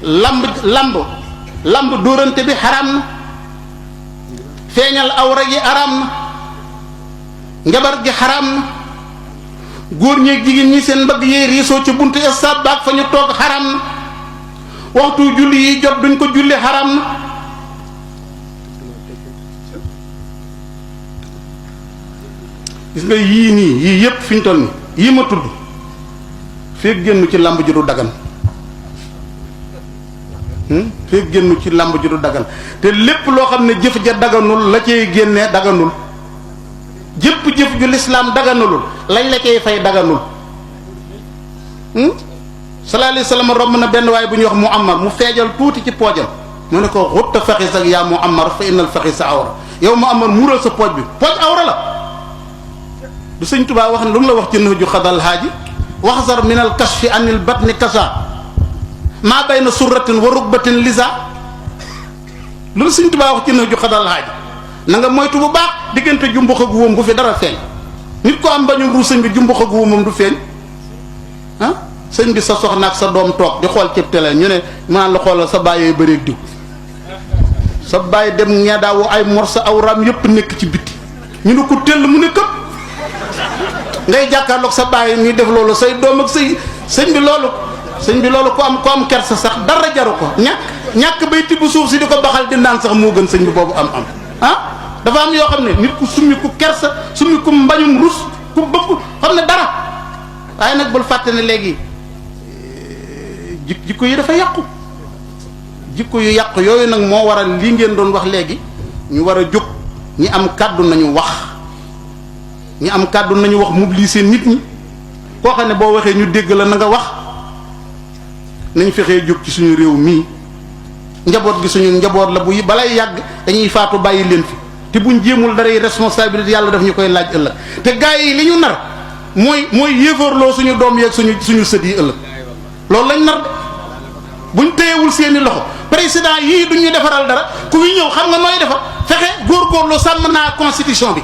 lamb dóorante bi xaraam na feeñal awra yi xaraam na njabar gi xaraam na góor ñeeg jigéen ñi seen mbagg yee riisoo ci buntu stade baak fa ñu toog xaraam na waxtu julli yi jot duñ ko julli xaraam na gis nga yii nii yii yépp fi ñu toll nii yii ma tudd feeg génn ci làmb ji du dagan feeg génn ci làmb ji du dagan te lépp loo xam ne jëf ja daganul la cay génnee daganul jëpp jëf ju lislaam daganulul lañ la cay fay daganul sallallahu alayhi wasallam romb na benn waay bu ñuy wax Muammar mu feejal tuuti ci poojam mu ne ko xutta faxis ak yaa Muammar fa innal faxisa awra yow Muammar muural sa pooj bi pooj awra la du sëñ Tuubaa wax ne lu mu la wax ci Nahju Xadal Haaji waxsar min al kashfi anil batni kasa maa bayna surratin wa rukbatin lisa loolu sëñ Tuubaa wax ci Nahju Xadal Haaji na nga moytu bu baax diggante jumbux ak wóom bu fi dara feeñ nit ko am bañu ruu sëñ bi jumbux ak wóomam du feeñ ah sëñ bi sa soxna ak sa doom toog di xool ci télé ñu ne maan la xoolal sa bàyyee bëreeg diw sa bàyyi dem ñeedaawu ay morsa awraam yépp nekk ci biti ñu ne ko tell mu ne këpp ngay jàkkaarloog sa bàyyi ñuy def loolu say doom ak say sëñ bi loolu ku am kersa sax dara jaru ko ñàkk bay tibb suuf si di ko baxal di naan sax moo gën sëñ bi boobu am ah dafa am yoo xam ne nit ku summi ku kersa summi ku mbañum rus ku bëgg xam ne dara waaye nag bul fàtte ne léegi jikko yi dafa yàqu jikko yu yàqu yooyu nag moo waral lii ngeen doon wax léegi ñu war a jóg ñi am kàddu nañu wax ñi am kàddu nañu wax mobiliser nit ñi koo xam ne boo waxee ñu dégg la na nga wax nañ fexee jóg ci suñu réew mii njaboot gi suñu njaboot la bu balay yàgg dañuy faatu bàyyi leen fi te buñ jéemul daray responsabilité yàlla daf ñu koy laaj ëllëg te gaa yi li ñu nar mooy yéefarloo suñu doom yeeg suñu sët yi ëllëg loolu lañ nar de buñ téyewul seeni loxo président yii duñ ñu defaral dara ku fi ñëw xam nga nooy defar fexe góorgóorlu sàmm naa constitution bi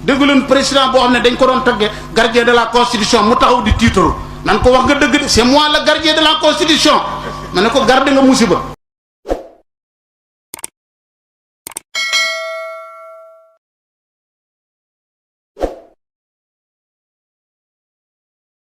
déggu leen président boo xam ne dañ ko doon tagge gardien de la constitution mu taxaw di tiitaru nan ko wax nga dëgg de c'est moi le gardien de la constitution ma ne ko garde nga musiba